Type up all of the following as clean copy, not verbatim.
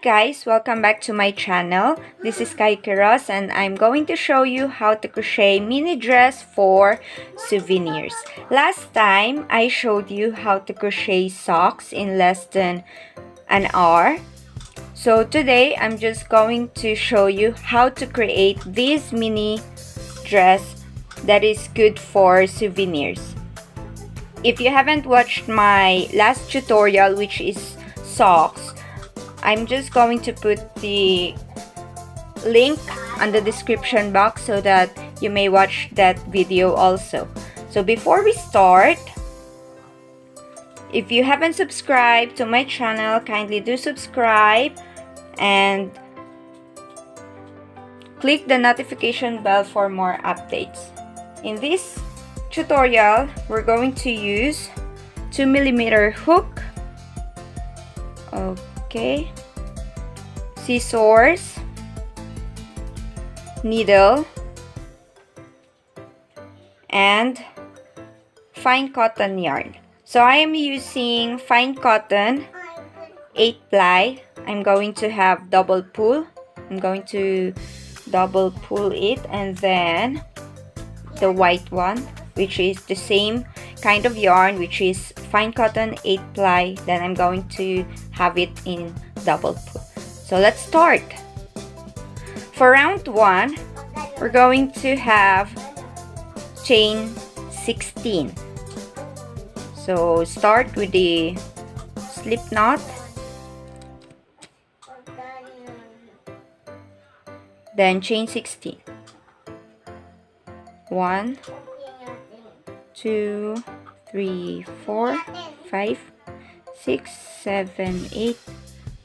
guys, welcome back to my channel. This is Quiros and I'm going to show you how to crochet mini dress for souvenirs. Last time I showed you how to crochet socks in less than an hour. So today I'm just going to show you how to create this mini dress that is good for souvenirs. If you haven't watched my last tutorial, which is socks, I'm just going to put the link on the description box so that you may watch that video also. So before we start, if you haven't subscribed to my channel, kindly do subscribe and click the notification bell for more updates. In this tutorial, we're going to use 2mm hook, scissors, needle, and fine cotton yarn. So I am using fine cotton 8-ply. I'm going to have double pull. I'm going to double pull it, and then the white one, which is the same kind of yarn, which is fine cotton 8-ply. Then I'm going to have it in double pull. So let's start. For round 1, we're going to have chain 16. So start with the slip knot, then chain 16. 1, 2, 3, 4, 5, 6, 7, 8,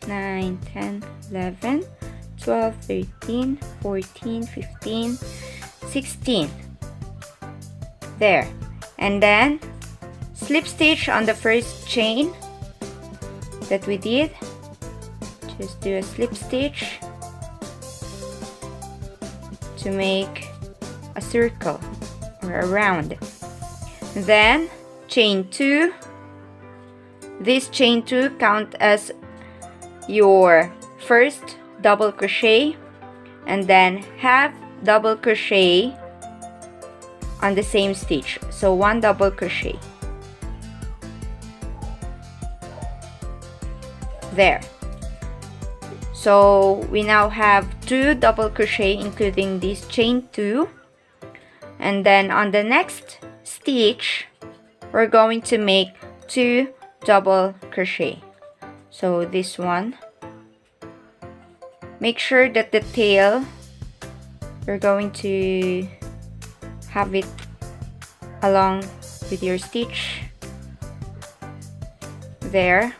9, 10, 11, 12, 13, 14, 15, 16. There. And then slip stitch on the first chain that we did. Just do a slip stitch to make a circle or a round. Then chain 2. This chain 2 count as your first double crochet, and then half double crochet on the same stitch. So 1 double crochet. There. So we now have 2 double crochet including this chain 2, and then on the next stitch we're going to make 2 double crochet. So this one, make sure that the tail, you're going to have it along with your stitch there.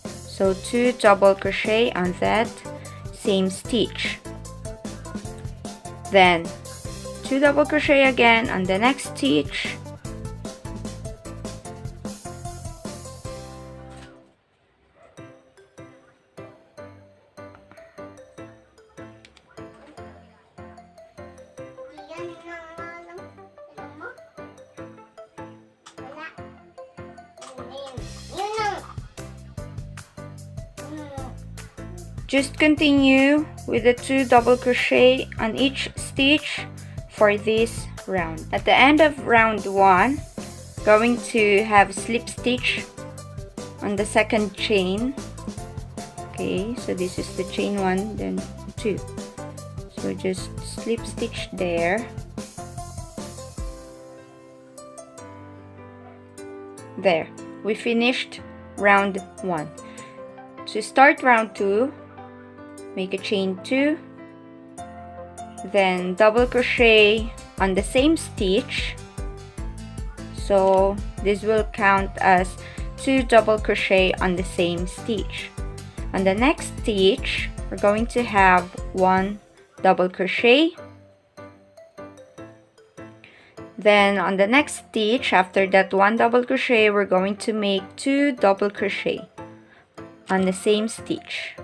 So 2 double crochet on that same stitch. Then 2 double crochet again on the next stitch. Just continue with the 2 double crochet on each stitch for this round. At the end of round 1, going to have slip stitch on the second chain. Okay, so this is the chain 1, then 2. So just slip stitch there. There, we finished round 1. To start round 2, make a chain 2, then double crochet on the same stitch. So this will count as 2 double crochet on the same stitch. On the next stitch, we're going to have 1 double crochet. Then on the next stitch, after that 1 double crochet, we're going to make 2 double crochet on the same stitch.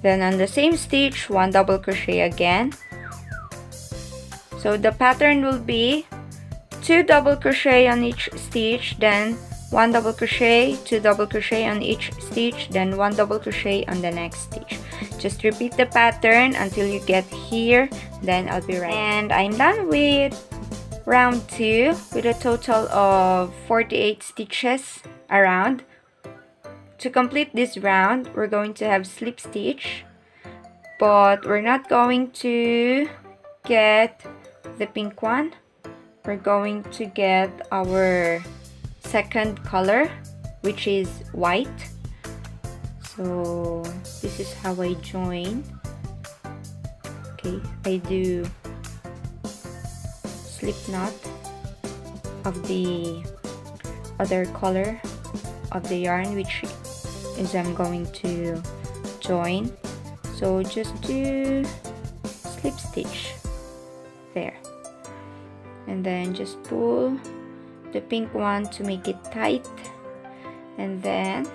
Then on the same stitch, 1 double crochet again. So the pattern will be 2 double crochet on each stitch, then 1 double crochet, 2 double crochet on each stitch, then 1 double crochet on the next stitch. Just repeat the pattern until you get here, then I'll be right. And I'm done with round 2 with a total of 48 stitches around. To complete this round, we're going to have slip stitch, but we're not going to get the pink one. We're going to get our second color, which is white. So this is how I join. Okay, I do slip knot of the other color of the yarn, which is I'm going to join. So just do slip stitch there, and then just pull the pink one to make it tight, and then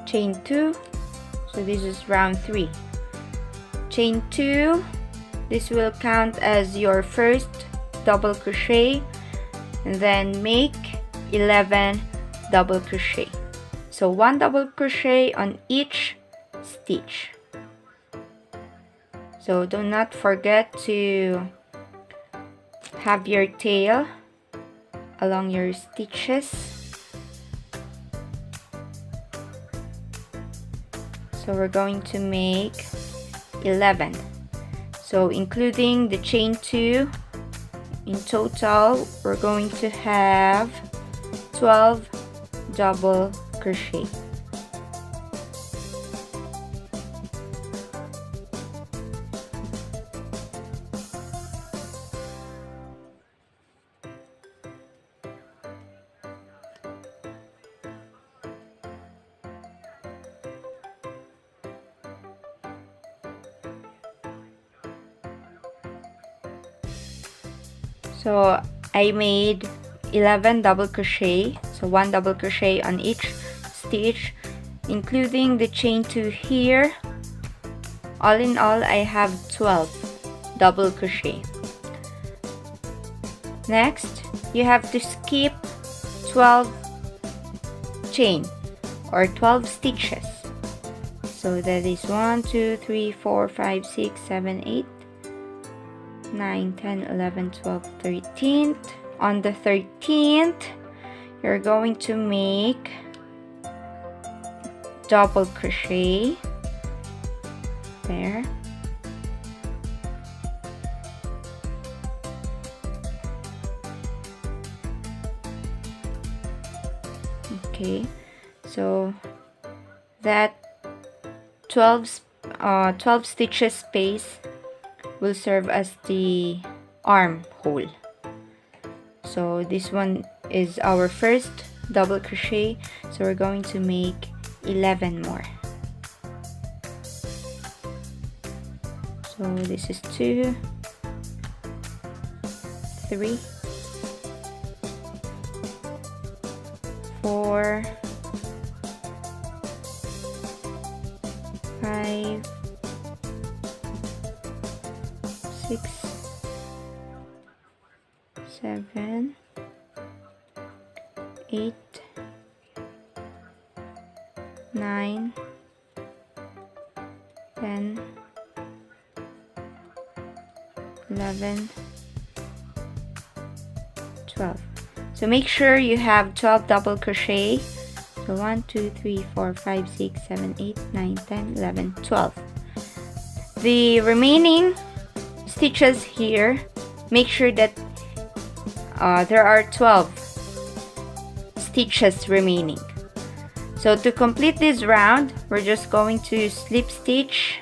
chain 2. So this is round 3. Chain 2, this will count as your first double crochet, and then make 11 double crochet. So 1 double crochet on each stitch. So do not forget to have your tail along your stitches. So we're going to make 11. So including the chain 2, in total we're going to have 12 double crochet. So I made 11 double crochet, so 1 double crochet on each stitch, including the chain 2 here. All in all, I have 12 double crochet. Next, you have to skip 12 chain or 12 stitches. So that is 1, 2, 3, 4, 5, 6, 7, 8, 9, 10, 11, 12, 13th. On the 13th, you're going to make double crochet there. Okay, so that 12 stitches space will serve as the armhole. So this one is our first double crochet, so we're going to make 11 more. So this is 2, 3, 4, 5, 6, 7, 8, 9, 10, 11, 12. So make sure you have 12 double crochet. So 1, 2, 3, 4, 5, 6, 7, 8, 9, 10, 11, 12. The remaining stitches here, make sure that there are 12 stitches remaining. So to complete this round, we're just going to slip stitch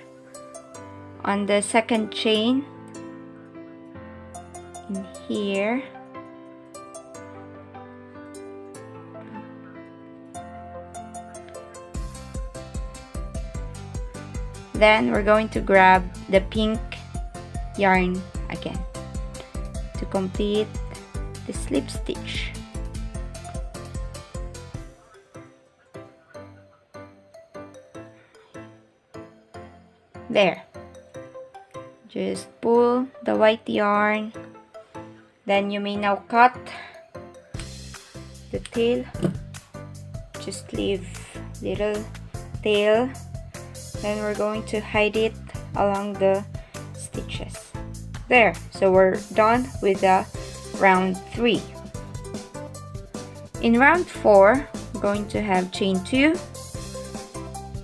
on the second chain in here. Then we're going to grab the pink yarn again to complete the slip stitch. There. Just pull the white yarn Then you may now cut the tail. Just leave little tail. Then we're going to hide it along the stitches. There, so we're done with the round 3. In round 4, we're going to have chain 2.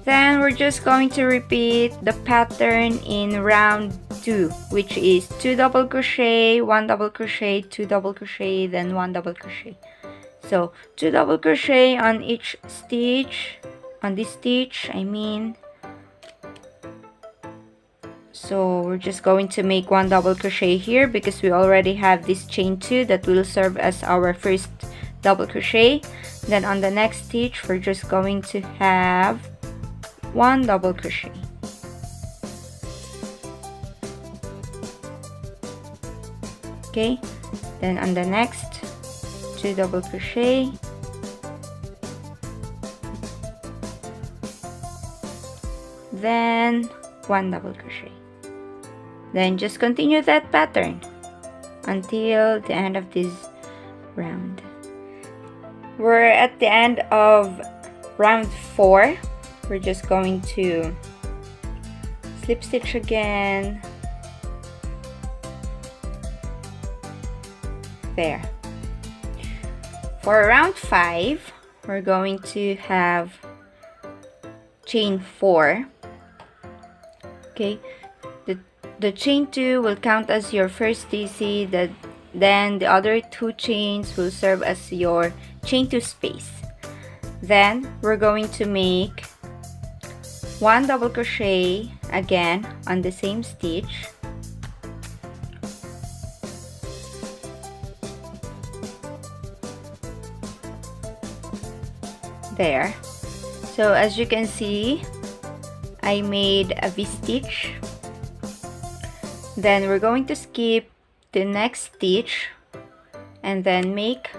Then we're just going to repeat the pattern in round 2, which is 2 double crochet, 1 double crochet, 2 double crochet, then 1 double crochet. So 2 double crochet on each stitch, on this stitch I mean. So we're just going to make 1 double crochet here because we already have this chain 2 that will serve as our first double crochet. Then on the next stitch we're just going to have 1 double crochet. Okay, then on the next 2 double crochet, then 1 double crochet. Then just continue that pattern until the end of this round. We're at the end of round 4. We're just going to slip stitch again. There. For round 5, we're going to have chain 4. Okay, the chain 2 will count as your first DC, then the other 2 chains will serve as your chain 2 space. Then we're going to make 1 double crochet again on the same stitch. There. So as you can see, I made a V-stitch. Then we're going to skip the next stitch and then make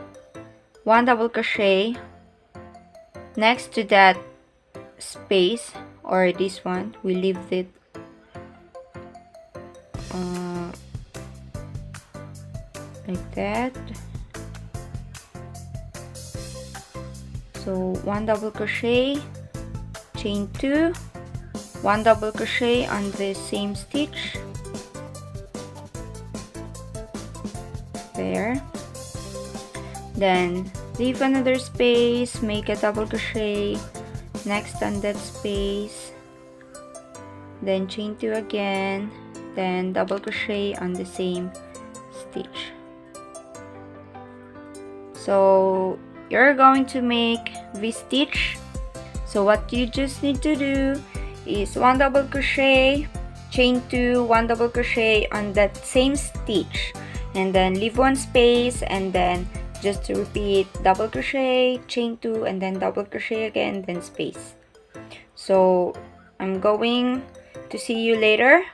1 double crochet next to that space, or this one, we leave it like that. So 1 double crochet, chain 2, 1 double crochet on the same stitch. There. Then leave another space, make a double crochet next on that space, then chain 2 again, then double crochet on the same stitch. So you're going to make V-stitch. So what you just need to do is 1 double crochet, chain 2, 1 double crochet on that same stitch, and then leave 1 space, and then just to repeat double crochet, chain 2, and then double crochet again, then space. So I'm going to see you later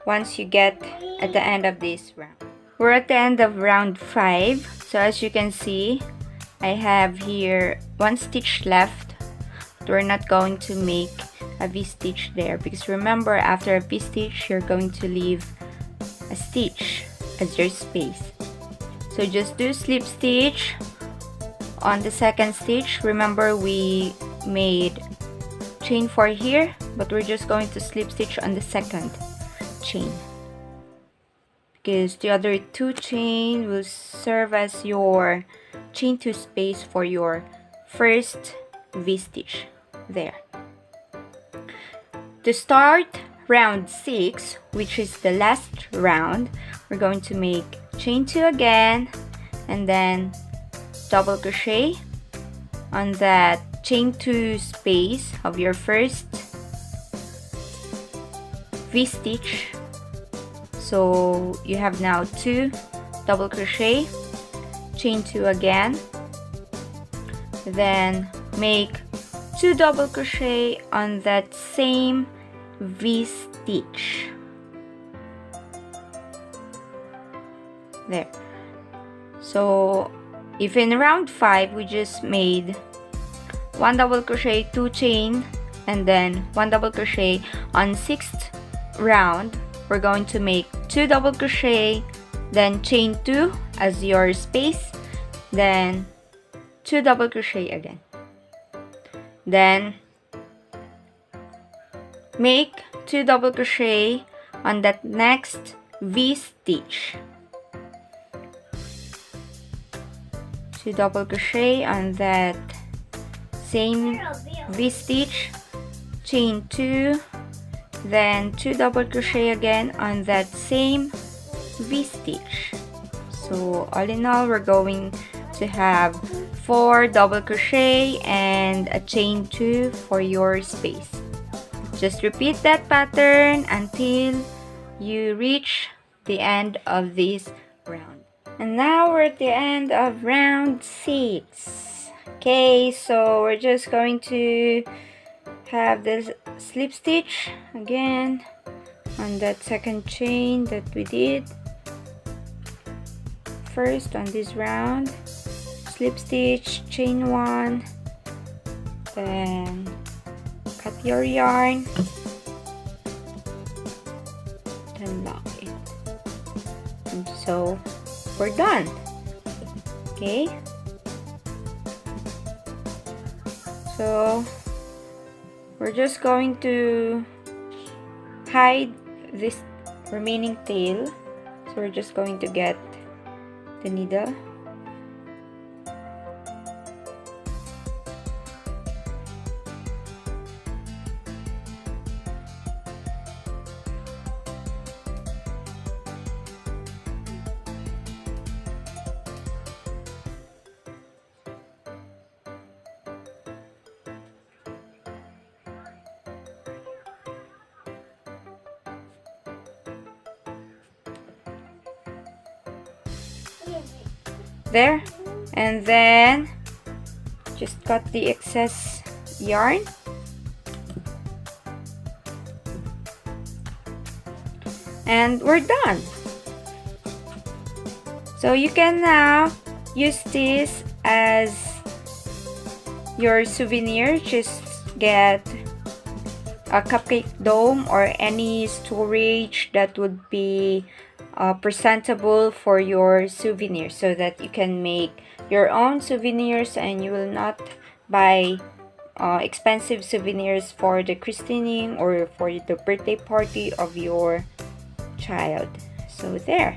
once you get at the end of this round. We're at the end of round 5. So as you can see, I have here 1 stitch left. But we're not going to make a V-stitch there because remember, after a V-stitch you're going to leave a stitch as your space. So just do slip stitch on the second stitch. Remember, we made chain 4 here, but we're just going to slip stitch on the second chain because the other 2 chain will serve as your chain 2 space for your first V-stitch there. To start round 6, which is the last round, we're going to make chain 2 again and then double crochet on that chain 2 space of your first V-stitch. So you have now 2 double crochet, chain 2 again, then make 2 double crochet on that same V-stitch. There. So if in round 5 we just made 1 double crochet, 2 chain, and then 1 double crochet, on 6th round we're going to make 2 double crochet, then chain 2 as your space, then 2 double crochet again, then make 2 double crochet on that next V stitch, 2 double crochet on that same V stitch, chain 2, then 2 double crochet again on that same V stitch. So all in all, we're going to have 4 double crochet and a chain 2 for your space. Just repeat that pattern until you reach the end of this round. And now we're at the end of round 6. Okay, so we're just going to have this slip stitch again on that second chain that we did first on this round. Slip stitch, chain 1, then cut your yarn, then lock it, and so we're done. Okay, so we're just going to hide this remaining tail. So we're just going to get the needle, there, and then just cut the excess yarn, and we're done. So you can now use this as your souvenir. Just get a cupcake dome or any storage that would be presentable for your souvenirs, so that you can make your own souvenirs and you will not buy expensive souvenirs for the christening or for the birthday party of your child. So there.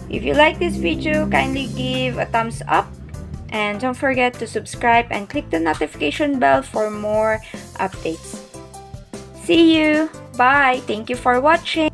If you like this video, kindly give a thumbs up and don't forget to subscribe and click the notification bell for more updates. See you. Bye. Thank you for watching.